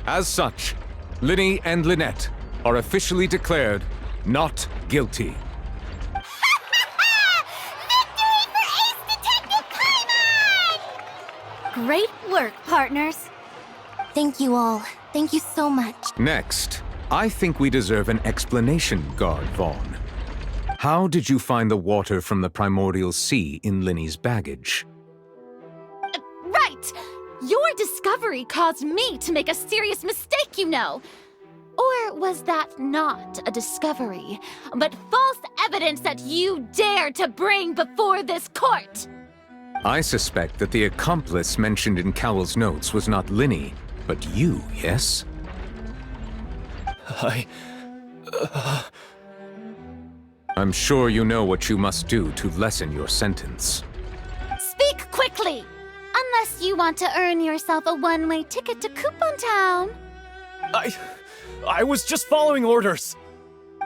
As such, Linny and Lynette are officially declared not guilty. Victory for Ace Detective Paimon! Great work, partners. Thank you all. Thank you so much. Next, I think we deserve an explanation, Guard Vaughn. How did you find the water from the primordial sea in Linny's baggage? Right! Your discovery caused me to make a serious mistake, you know. Or was that not a discovery, but false evidence that you dared to bring before this court? I suspect that the accomplice mentioned in Cowell's notes was not Linny, but you, yes? I'm sure you know what you must do to lessen your sentence. Speak quickly! Unless you want to earn yourself a one-way ticket to Coupon Town. I was just following orders.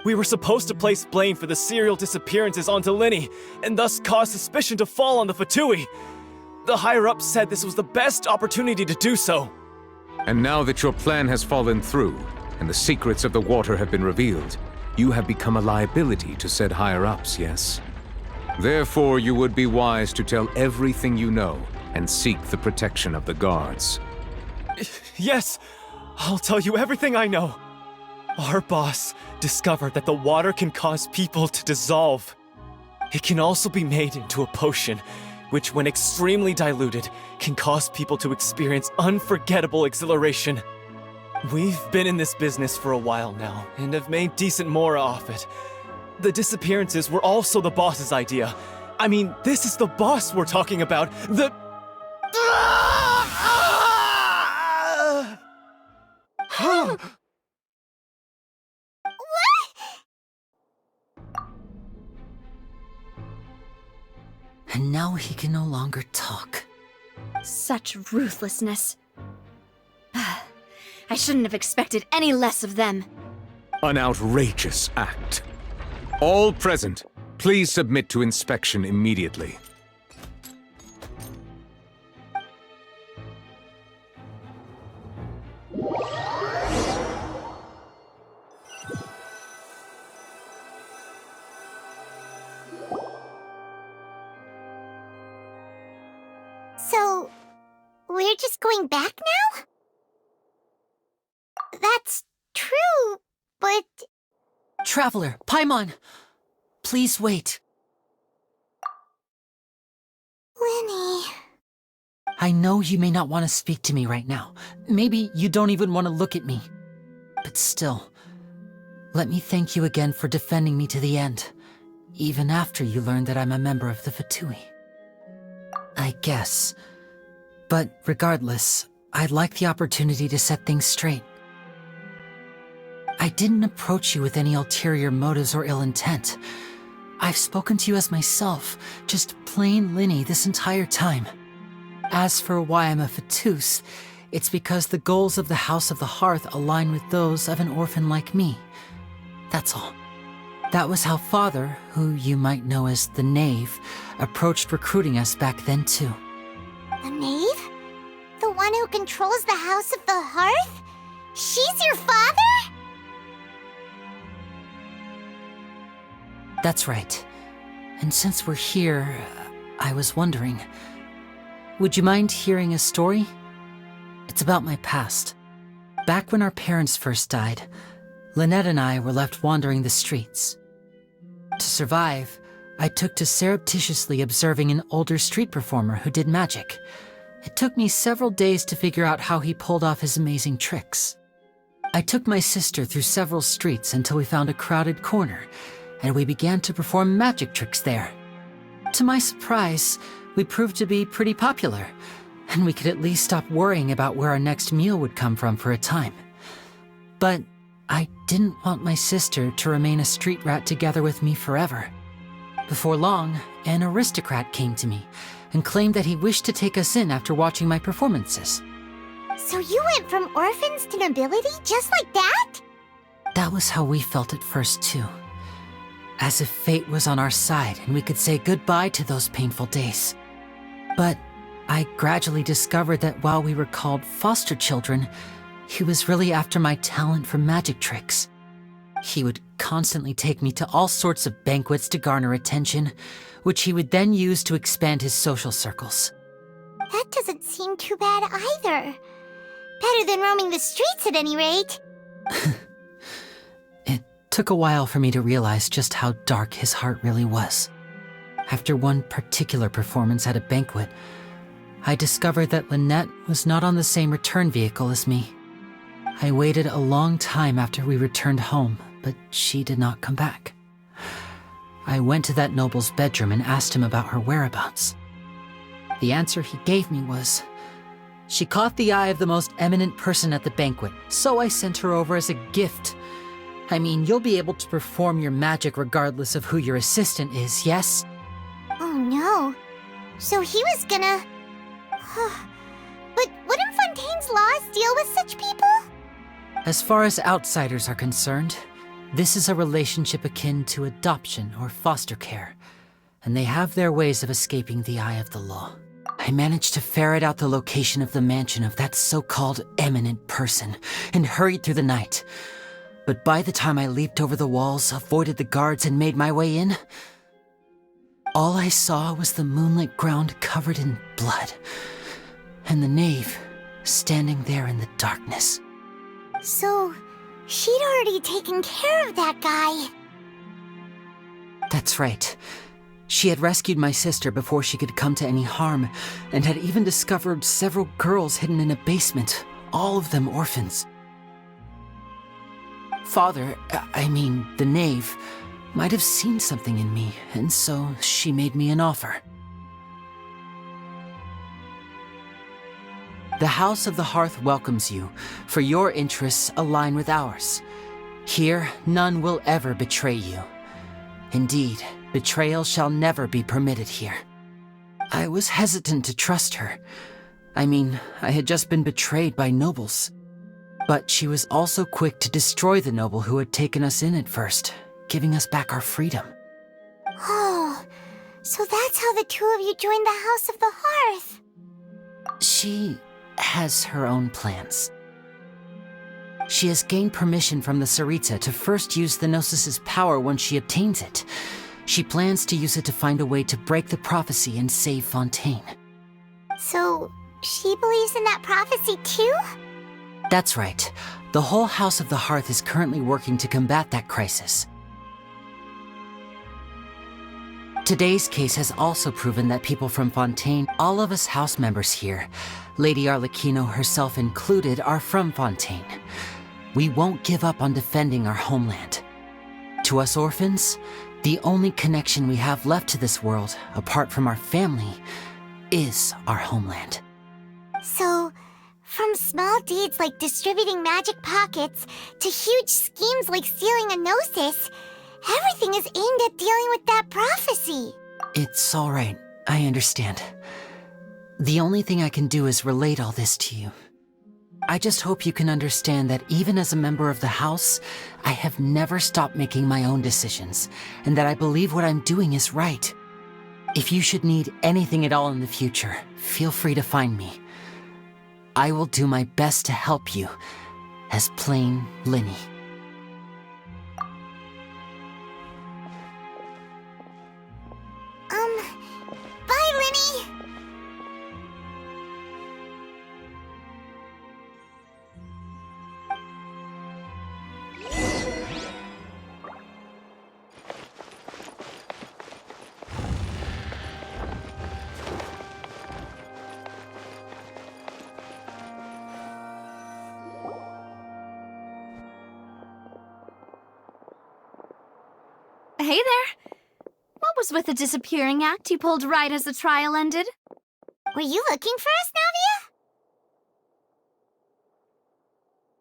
We were supposed to place blame for the serial disappearances onto Linny, and thus cause suspicion to fall on the Fatui. The higher-ups said this was the best opportunity to do so. And now that your plan has fallen through, and the secrets of the water have been revealed, you have become a liability to said higher-ups, yes? Therefore, you would be wise to tell everything you know and seek the protection of the guards. Yes, I'll tell you everything I know. Our boss discovered that the water can cause people to dissolve. It can also be made into a potion, which when extremely diluted, can cause people to experience unforgettable exhilaration. We've been in this business for a while now, and have made decent mora off it. The disappearances were also the boss's idea. I mean, this is the boss we're talking about. And now he can no longer talk. Such ruthlessness. I shouldn't have expected any less of them. An outrageous act. All present, please submit to inspection immediately. So, we're just going back now? That's true, but... Traveler, Paimon! Please wait. Linny... I know you may not want to speak to me right now. Maybe you don't even want to look at me. But still, let me thank you again for defending me to the end, even after you learned that I'm a member of the Fatui. I guess. But regardless, I'd like the opportunity to set things straight. I didn't approach you with any ulterior motives or ill intent. I've spoken to you as myself, just plain Linny this entire time. As for why I'm a Fatus, it's because the goals of the House of the Hearth align with those of an orphan like me. That's all. That was how Father, who you might know as the Knave, approached recruiting us back then too. The Knave? The one who controls the House of the Hearth? She's your father? That's right. And since we're here, I was wondering, would you mind hearing a story? It's about my past. Back when our parents first died, Lynette and I were left wandering the streets. To survive, I took to surreptitiously observing an older street performer who did magic. It took me several days to figure out how he pulled off his amazing tricks. I took my sister through several streets until we found a crowded corner, and we began to perform magic tricks there. To my surprise, we proved to be pretty popular, and we could at least stop worrying about where our next meal would come from for a time. But I didn't want my sister to remain a street rat together with me forever. Before long, an aristocrat came to me and claimed that he wished to take us in after watching my performances. So you went from orphans to nobility just like that? That was how we felt at first too. As if fate was on our side and we could say goodbye to those painful days. But I gradually discovered that while we were called foster children, He was really after my talent for magic tricks. He would constantly take me to all sorts of banquets to garner attention, which he would then use to expand his social circles. That doesn't seem too bad either. Better than roaming the streets at any rate. It took a while for me to realize just how dark his heart really was. After one particular performance at a banquet, I discovered that Lynette was not on the same return vehicle as me. I waited a long time after we returned home, but she did not come back. I went to that noble's bedroom and asked him about her whereabouts. The answer he gave me was, "She caught the eye of the most eminent person at the banquet, so I sent her over as a gift. I mean, you'll be able to perform your magic regardless of who your assistant is, yes?" Oh no. So he was gonna... But wouldn't Fontaine's laws deal with such people? As far as outsiders are concerned, this is a relationship akin to adoption or foster care, and they have their ways of escaping the eye of the law. I managed to ferret out the location of the mansion of that so-called eminent person and hurried through the night. But by the time I leaped over the walls, avoided the guards, and made my way in, all I saw was the moonlit ground covered in blood, and the knave standing there in the darkness. So, she'd already taken care of that guy. That's right. She had rescued my sister before she could come to any harm, and had even discovered several girls hidden in a basement, all of them orphans. Father, the knave, might have seen something in me, and so she made me an offer. The House of the Hearth welcomes you, for your interests align with ours. Here, none will ever betray you. Indeed, betrayal shall never be permitted here. I was hesitant to trust her. I had just been betrayed by nobles. But she was also quick to destroy the noble who had taken us in at first, giving us back our freedom. Oh, so that's how the two of you joined the House of the Hearth. She has her own plans. She has gained permission from the Tsaritsa to first use the Gnosis's power once she obtains it. She plans to use it to find a way to break the prophecy and save Fontaine. So, she believes in that prophecy too? That's right. The whole House of the Hearth is currently working to combat that crisis. Today's case has also proven that people from Fontaine, all of us house members here, Lady Arlecchino herself included, are from Fontaine. We won't give up on defending our homeland. To us orphans, the only connection we have left to this world, apart from our family, is our homeland. So, from small deeds like distributing magic pockets to huge schemes like stealing a Gnosis, everything is aimed at dealing with that prophecy. It's all right. I understand. The only thing I can do is relate all this to you. I just hope you can understand that even as a member of the House, I have never stopped making my own decisions, and that I believe what I'm doing is right. If you should need anything at all in the future, feel free to find me. I will do my best to help you, as plain Linny. Bye, Linny! Hey there. What was with the disappearing act you pulled right as the trial ended? Were you looking for us,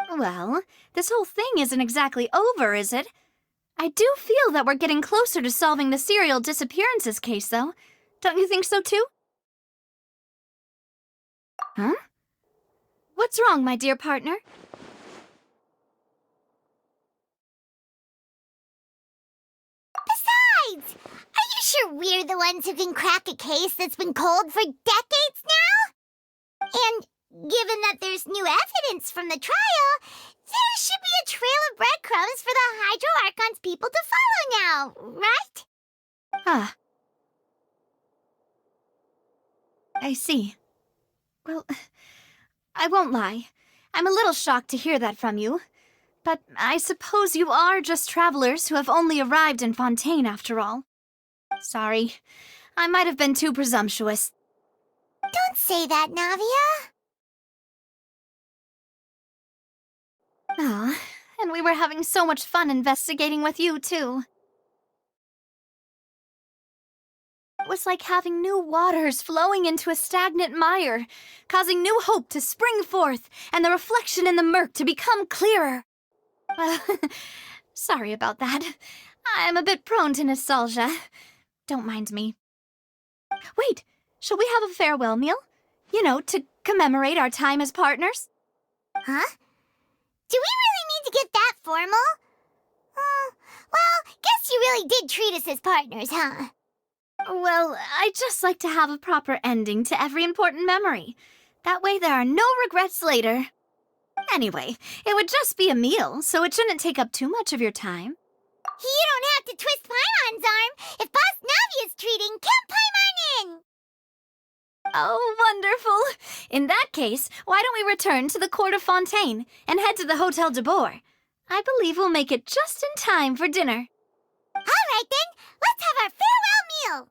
Navia? Well, this whole thing isn't exactly over, is it? I do feel that we're getting closer to solving the serial disappearances case, though. Don't you think so, too? Huh? What's wrong, my dear partner? Besides, are you sure we're the ones who can crack a case that's been cold for decades now? And given that there's new evidence from the trial, there should be a trail of breadcrumbs for the Hydro Archon's people to follow now, right? Ah. I see. Well, I won't lie. I'm a little shocked to hear that from you. But I suppose you are just travelers who have only arrived in Fontaine after all. Sorry. I might have been too presumptuous. Don't say that, Navia. Ah, and we were having so much fun investigating with you, too. It was like having new waters flowing into a stagnant mire, causing new hope to spring forth, and the reflection in the murk to become clearer. Well, sorry about that. I'm a bit prone to nostalgia. Don't mind me. Wait, shall we have a farewell meal? You know, to commemorate our time as partners? Huh? Do we really need to get that formal? Well, guess you really did treat us as partners, huh? Well, I'd just like to have a proper ending to every important memory. That way there are no regrets later. Anyway, it would just be a meal, so it shouldn't take up too much of your time. You don't have to twist Paimon's arm. If Boss Navia's treating, count Paimon in! Oh, wonderful! In that case, why don't we return to the court of Fontaine and head to the Hotel de Boer? I believe we'll make it just in time for dinner. All right then, let's have our farewell meal!